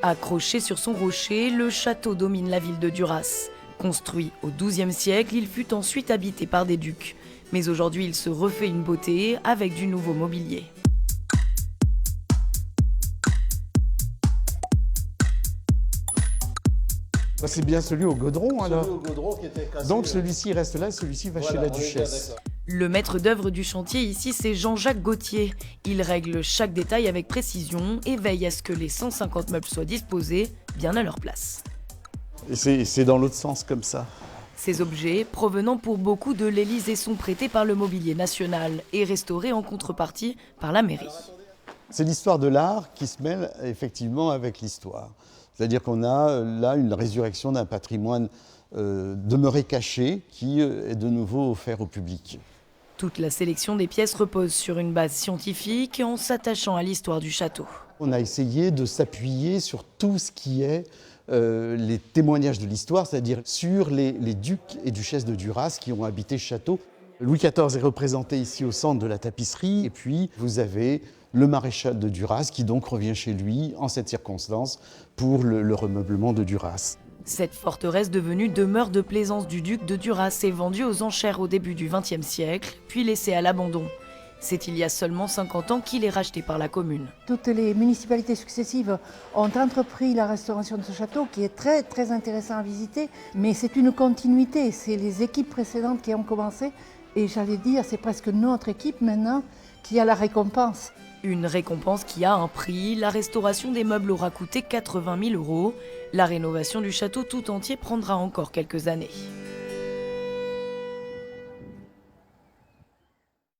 Accroché sur son rocher, le château domine la ville de Duras. Construit au XIIe siècle, il fut ensuite habité par des ducs. Mais aujourd'hui, il se refait une beauté avec du nouveau mobilier. C'est bien celui au Gaudron alors. Celui au Gaudron qui était cassé. Donc celui-ci reste là, celui-ci va chez la duchesse. Le maître d'œuvre du chantier ici, c'est Jean-Jacques Gauthier. Il règle chaque détail avec précision et veille à ce que les 150 meubles soient disposés bien à leur place. Et c'est dans l'autre sens comme ça. Ces objets, provenant pour beaucoup de l'Élysée, sont prêtés par le Mobilier National et restaurés en contrepartie par la mairie. C'est l'histoire de l'art qui se mêle effectivement avec l'histoire. C'est-à-dire qu'on a là une résurrection d'un patrimoine demeuré caché qui est de nouveau offert au public. Toute la sélection des pièces repose sur une base scientifique en s'attachant à l'histoire du château. On a essayé de s'appuyer sur tout ce qui est les témoignages de l'histoire, c'est-à-dire sur les ducs et duchesses de Duras qui ont habité ce château. Louis XIV est représenté ici au centre de la tapisserie, et puis vous avez le maréchal de Duras qui donc revient chez lui en cette circonstance pour le remeublement de Duras. Cette forteresse devenue demeure de plaisance du duc de Duras est vendue aux enchères au début du XXe siècle, puis laissée à l'abandon. C'est il y a seulement 50 ans qu'il est racheté par la commune. Toutes les municipalités successives ont entrepris la restauration de ce château qui est très très intéressant à visiter, mais c'est une continuité, c'est les équipes précédentes qui ont commencé et j'allais dire c'est presque notre équipe maintenant qui a la récompense. Une récompense qui a un prix, la restauration des meubles aura coûté 80 000 €. La rénovation du château tout entier prendra encore quelques années.